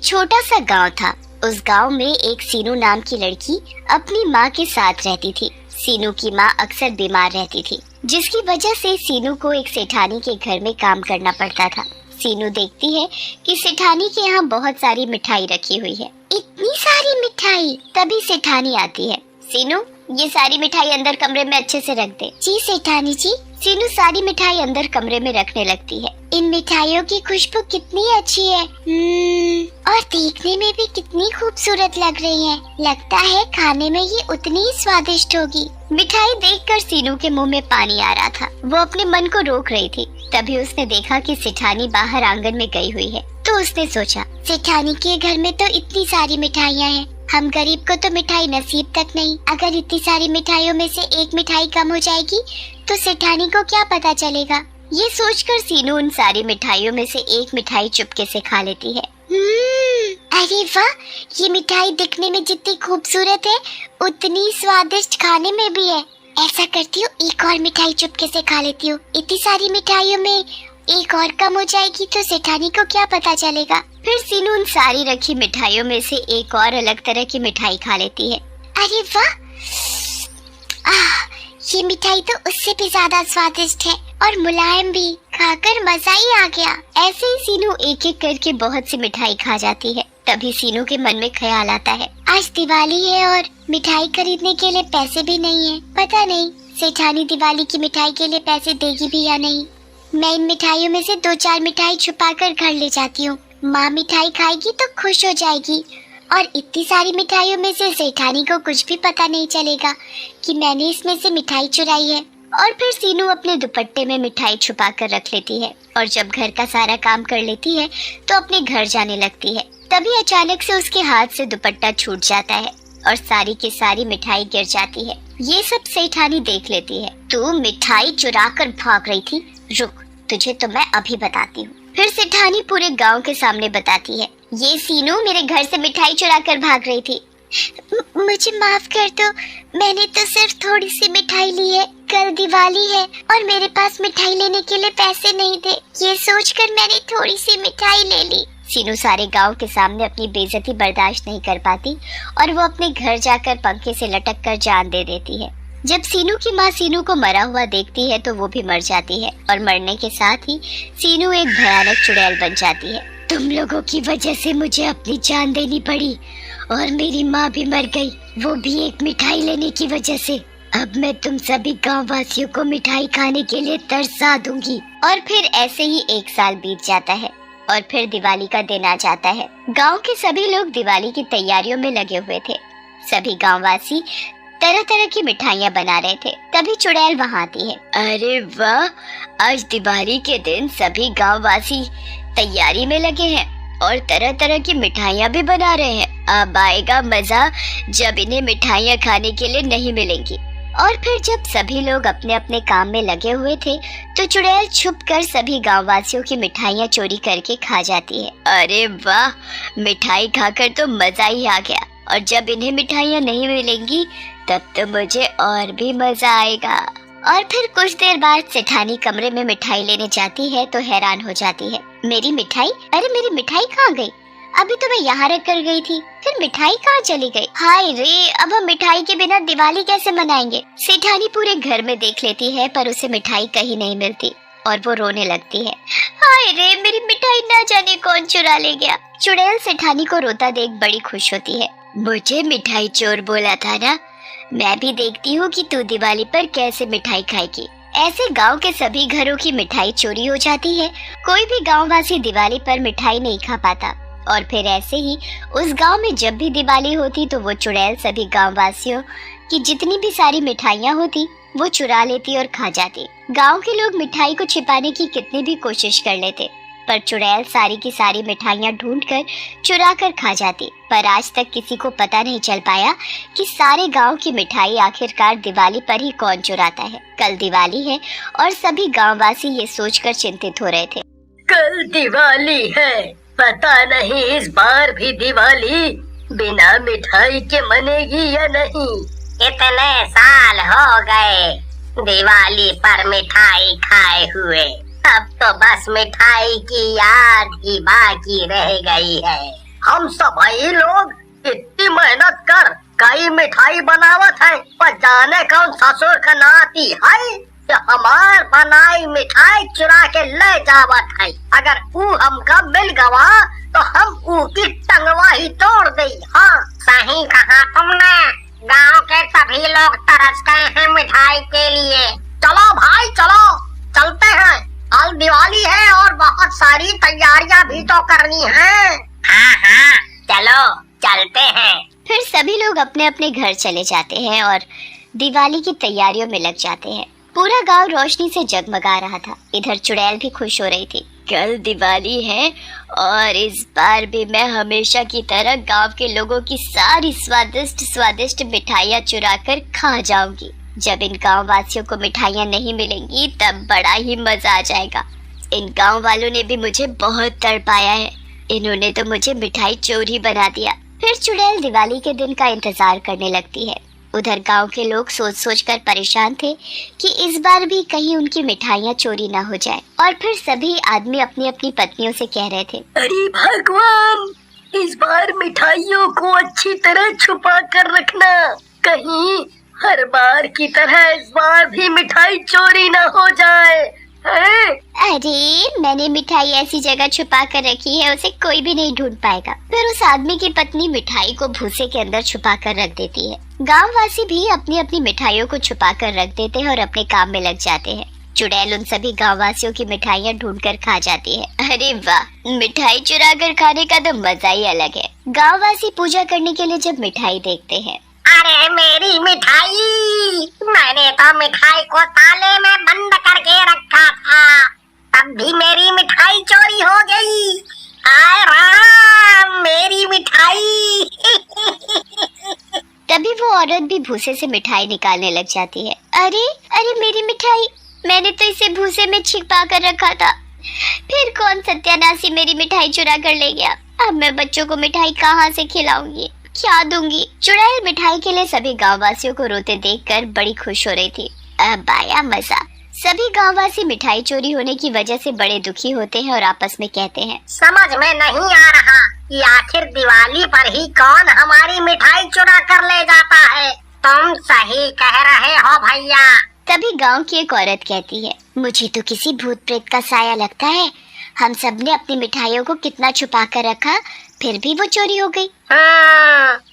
छोटा सा गांव था। उस गांव में एक सीनू नाम की लड़की अपनी माँ के साथ रहती थी। सीनू की माँ अक्सर बीमार रहती थी, जिसकी वजह से सीनू को एक सेठानी के घर में काम करना पड़ता था। सीनू देखती है कि सेठानी के यहाँ बहुत सारी मिठाई रखी हुई है। इतनी सारी मिठाई! तभी सेठानी आती है। सीनू, ये सारी मिठाई अंदर कमरे में अच्छे से रख दे। जी सेठानी जी। सीनू सारी मिठाई अंदर कमरे में रखने लगती है। इन मिठाइयों की खुशबू कितनी अच्छी है। और देखने में भी कितनी खूबसूरत लग रही है। लगता है खाने में ये उतनी ही स्वादिष्ट होगी। मिठाई देखकर सीनू के मुंह में पानी आ रहा था। वो अपने मन को रोक रही थी। तभी उसने देखा कि सेठानी बाहर आंगन में गई हुई है। तो उसने सोचा, सेठानी के घर में तो इतनी सारी मिठाइयाँ हैं, हम गरीब को तो मिठाई नसीब तक नहीं। अगर इतनी सारी मिठाइयों में से एक मिठाई कम हो जाएगी तो सेठानी को क्या पता चलेगा। ये सोचकर सीनू उन सारी मिठाइयों में से एक मिठाई चुपके से खा लेती है। अरे वाह, ये मिठाई दिखने में जितनी खूबसूरत है उतनी स्वादिष्ट खाने में भी है। ऐसा करती हूँ, एक और मिठाई चुपके से खा लेती हूँ। इतनी सारी मिठाइयों में एक और कम हो जाएगी तो सेठानी को क्या पता चलेगा। फिर सीनू उन सारी रखी मिठाइयों में से एक और अलग तरह की मिठाई खा लेती है। अरे वाह, ये मिठाई तो उससे भी ज्यादा स्वादिष्ट है और मुलायम भी। खाकर मजा ही आ गया। ऐसे ही सीनू एक एक करके बहुत सी मिठाई खा जाती है। तभी सीनू के मन में ख्याल आता है, आज दिवाली है और मिठाई खरीदने के लिए पैसे भी नहीं है। पता नहीं सेठानी दिवाली की मिठाई के लिए पैसे देगी भी या नहीं। मैं इन मिठाइयों में से 2-4 मिठाई छुपा कर घर ले जाती हूँ। माँ मिठाई खाएगी तो खुश हो जाएगी और इतनी सारी मिठाइयों में से सेठानी को कुछ भी पता नहीं चलेगा कि मैंने इसमें से मिठाई चुराई है। और फिर सीनू अपने दुपट्टे में मिठाई छुपा कर रख लेती है और जब घर का सारा काम कर लेती है तो अपने घर जाने लगती है। तभी अचानक से उसके हाथ से दुपट्टा छूट जाता है और सारी की सारी मिठाई गिर जाती है। ये सब सेठानी देख लेती है। तू मिठाई चुरा कर भाग रही थी, रुक, तुझे तो मैं अभी बताती हूँ। फिर सेठानी पूरे गांव के सामने बताती है, ये सीनू मेरे घर से मिठाई चुरा कर भाग रही थी। मुझे माफ कर दो, मैंने तो सिर्फ थोड़ी सी मिठाई ली है। कल दिवाली है और मेरे पास मिठाई लेने के लिए पैसे नहीं थे। ये सोचकर मैंने थोड़ी सी मिठाई ले ली। सीनू सारे गांव के सामने अपनी बेइज्जती बर्दाश्त नहीं कर पाती और वो अपने घर जाकर पंखे से लटक कर जान दे देती है। जब सीनू की माँ सीनू को मरा हुआ देखती है तो वो भी मर जाती है और मरने के साथ ही सीनू एक भयानक चुड़ैल बन जाती है। तुम लोगों की वजह से मुझे अपनी जान देनी पड़ी और मेरी माँ भी मर गई, वो भी एक मिठाई लेने की वजह से। अब मैं तुम सभी गाँव वासियों को मिठाई खाने के लिए तरसा दूंगी। और फिर ऐसे ही 1 साल बीत जाता है और फिर दिवाली का दिन आ जाता है। गांव के सभी लोग दिवाली की तैयारियों में लगे हुए थे। सभी गांववासी तरह तरह की मिठाइयाँ बना रहे थे। तभी चुड़ैल वहाँ आती है। अरे वाह, आज दिवाली के दिन सभी गांववासी तैयारी में लगे हैं और तरह तरह की मिठाइयाँ भी बना रहे हैं। अब आएगा मजा जब इन्हें मिठाइयाँ खाने के लिए नहीं मिलेंगी। और फिर जब सभी लोग अपने अपने काम में लगे हुए थे तो चुड़ैल छुपकर सभी गांववासियों की मिठाइयाँ चोरी करके खा जाती है। अरे वाह, मिठाई खाकर तो मजा ही आ गया और जब इन्हें मिठाइयाँ नहीं मिलेंगी तब तो मुझे और भी मजा आएगा। और फिर कुछ देर बाद सेठानी कमरे में मिठाई लेने जाती है तो हैरान हो जाती है, मेरी मिठाई, अरे मेरी मिठाई कहाँ गई? अभी तो मैं यहाँ रख कर गई थी, फिर मिठाई कहाँ चली गई? हाय रे, अब हम मिठाई के बिना दिवाली कैसे मनाएंगे? सेठानी पूरे घर में देख लेती है पर उसे मिठाई कहीं नहीं मिलती और वो रोने लगती है। हाय रे, मेरी मिठाई ना जाने कौन चुरा ले गया। चुड़ैल सेठानी को रोता देख बड़ी खुश होती है। मुझे मिठाई चोर बोला था ना, मैं भी देखती हूँ कि तू दिवाली पर कैसे मिठाई खाएगी। ऐसे गांव के सभी घरों की मिठाई चोरी हो जाती है। कोई भी गांववासी दिवाली पर मिठाई नहीं खा पाता और फिर ऐसे ही उस गांव में जब भी दिवाली होती तो वो चुड़ैल सभी गांववासियों की जितनी भी सारी मिठाइयाँ होती वो चुरा लेती और खा जाती। गांव के लोग मिठाई को छिपाने की कितनी भी कोशिश कर लेते पर चुड़ैल सारी की सारी मिठाइयाँ ढूंढकर चुरा कर खा जाती। पर आज तक किसी को पता नहीं चल पाया कि सारे गांव की मिठाई आखिरकार दिवाली पर ही कौन चुराता है। कल दिवाली है और सभी गांववासी ये सोचकर चिंतित हो रहे थे, कल दिवाली है, पता नहीं इस बार भी दिवाली बिना मिठाई के मनेगी या नहीं। कितने साल हो गए दिवाली पर मिठाई खाए हुए, अब तो बस मिठाई की याद ही बाकी रह गई है। हम सब ही लोग इतनी मेहनत कर कई मिठाई बनावत है, पर जाने कौन ससुर का नाती है कि हमार बनाई मिठाई चुरा के ले जावत है। अगर ऊ हमका मिल गवा तो हम ऊ की टंगवा ही तोड़ दे। हाँ सही कहा तुमने, गांव के सभी लोग तरस गए हैं मिठाई के लिए। चलो भाई चलो, चलते हैं। कल दिवाली है और बहुत सारी तैयारियां भी तो करनी है। हाँ हाँ चलो चलते हैं। फिर सभी लोग अपने अपने घर चले जाते हैं और दिवाली की तैयारियों में लग जाते हैं। पूरा गांव रोशनी से जगमगा रहा था। इधर चुड़ैल भी खुश हो रही थी। कल दिवाली है और इस बार भी मैं हमेशा की तरह गांव के लोगों की सारी स्वादिष्ट स्वादिष्ट मिठाइयाँ चुरा कर खा जाऊंगी। जब इन गांव वासियों को मिठाइयाँ नहीं मिलेंगी तब बड़ा ही मजा आ जाएगा। इन गांव वालों ने भी मुझे बहुत तड़पाया है। इन्होंने तो मुझे मिठाई चोर ही बना दिया। फिर चुड़ैल दिवाली के दिन का इंतजार करने लगती है। उधर गांव के लोग सोच सोच कर परेशान थे कि इस बार भी कहीं उनकी मिठाइयाँ चोरी ना हो जाए। और फिर सभी आदमी अपनी अपनी पत्नियों से कह रहे थे, अरे भगवान, इस बार मिठाइयों को अच्छी तरह छुपा कर रखना, कहीं हर बार की तरह इस बार भी मिठाई चोरी ना हो जाए। अरे मैंने मिठाई ऐसी जगह छुपा कर रखी है उसे कोई भी नहीं ढूंढ पाएगा। फिर उस आदमी की पत्नी मिठाई को भूसे के अंदर छुपा कर रख देती है। गांववासी भी अपनी अपनी मिठाइयों को छुपा कर रख देते हैं और अपने काम में लग जाते हैं। चुड़ैल उन सभी गांववासियों की मिठाइयाँ ढूंढ कर खा जाती है। अरे वाह, मिठाई चुरा कर खाने का तो मजा ही अलग है। गांववासी पूजा करने के लिए जब मिठाई देखते हैं, अरे मेरी मिठाई, मैंने तो मिठाई को ताले में बंद करके रखा था, तब भी मेरी मिठाई चोरी हो गई। आय राम, मेरी मिठाई। तभी वो औरत भी भूसे से मिठाई निकालने लग जाती है। अरे अरे मेरी मिठाई, मैंने तो इसे भूसे में छिपा कर रखा था। फिर कौन सत्यानाशी मेरी मिठाई चुरा कर ले गया। अब मैं बच्चों को मिठाई कहाँ से खिलाऊंगी, क्या दूंगी। चुड़ैल मिठाई के लिए सभी गांववासियों को रोते देखकर बड़ी खुश हो रही थी। अब आया मजा। सभी गांववासी मिठाई चोरी होने की वजह से बड़े दुखी होते हैं और आपस में कहते हैं, समझ में नहीं आ रहा कि आखिर दिवाली पर ही कौन हमारी मिठाई चुरा कर ले जाता है। तुम सही कह रहे हो भैया। तभी गांव की एक औरत कहती है, मुझे तो किसी भूत प्रेत का साया लगता है। हम सब ने अपनी मिठाइयों को कितना छुपा कर रखा, फिर भी वो चोरी हो गई।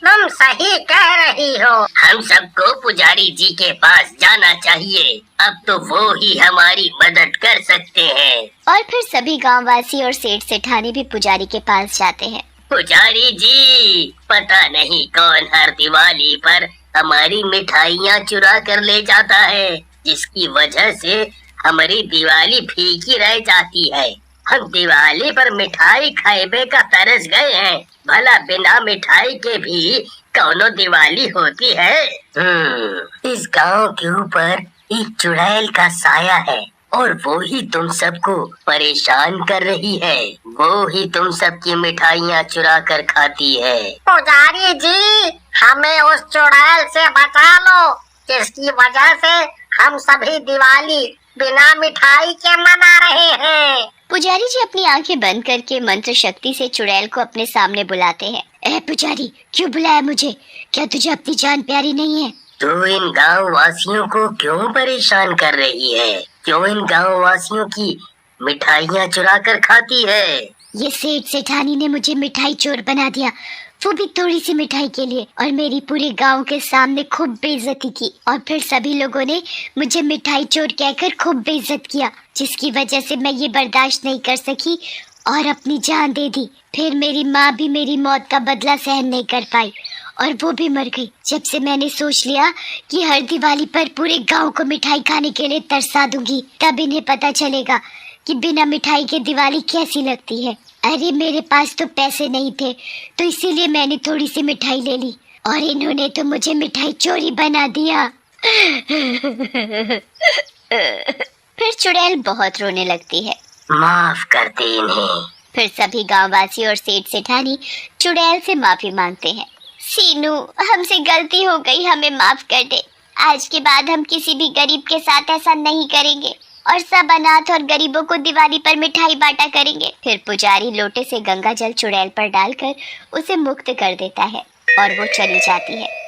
तुम सही कह रही हो। हम सबको पुजारी जी के पास जाना चाहिए। अब तो वो ही हमारी मदद कर सकते हैं। और फिर सभी गांववासी और सेठ सेठानी भी पुजारी के पास जाते हैं। पुजारी जी, पता नहीं कौन हर दिवाली पर हमारी मिठाइयाँ चुरा कर ले जाता है, जिसकी वजह से हमारी दिवाली फीकी रह जाती है। हम दिवाली पर मिठाई खाएबे का तरस गए हैं। भला बिना मिठाई के भी कौनो दिवाली होती है। इस गांव के ऊपर एक चुड़ैल का साया है और वो ही तुम सबको परेशान कर रही है। वो ही तुम सबकी मिठाइयाँ चुरा कर खाती है। पुजारी जी, हमें उस चुड़ैल से बचा लो, जिसकी वजह से हम सभी दिवाली बिना मिठाई के मना रहे हैं। पुजारी जी अपनी आंखें बंद करके मंत्र शक्ति से चुड़ैल को अपने सामने बुलाते हैं। ए पुजारी, क्यों बुलाया मुझे? क्या तुझे अपनी जान प्यारी नहीं है? तू इन गांव वासियों को क्यों परेशान कर रही है? क्यों इन गांव वासियों की मिठाइयाँ चुरा कर खाती है? ये सेठ सेठानी ने मुझे मिठाई चोर बना दिया, वो भी थोड़ी सी मिठाई के लिए, और मेरी पूरे गांव के सामने खूब बेइज्जती की। और फिर सभी लोगों ने मुझे मिठाई चोर कहकर खूब बेइज्जत किया, जिसकी वजह से मैं ये बर्दाश्त नहीं कर सकी और अपनी जान दे दी। फिर मेरी माँ भी मेरी मौत का बदला सहन नहीं कर पाई और वो भी मर गई। जब से मैंने सोच लिया कि हर दिवाली पर पूरे गांव को मिठाई खाने के लिए तरसा दूंगी, तब इन्हें पता चलेगा कि बिना मिठाई के दिवाली कैसी लगती है। अरे मेरे पास तो पैसे नहीं थे, तो इसीलिए मैंने थोड़ी सी मिठाई ले ली और इन्होंने तो मुझे मिठाई चोरी बना दिया। फिर चुड़ैल बहुत रोने लगती है। माफ कर दे इन्हें। फिर सभी गांववासी और सेठ सेठानी चुड़ैल से माफी मांगते हैं। सीनू, हमसे गलती हो गई, हमें माफ कर दे। आज के बाद हम किसी भी गरीब के साथ ऐसा नहीं करेंगे। और सब अनाथ और गरीबों को दिवाली पर मिठाई बांटा करेंगे। फिर पुजारी लोटे से गंगा जल चुड़ैल पर डालकर उसे मुक्त कर देता है और वो चली जाती है।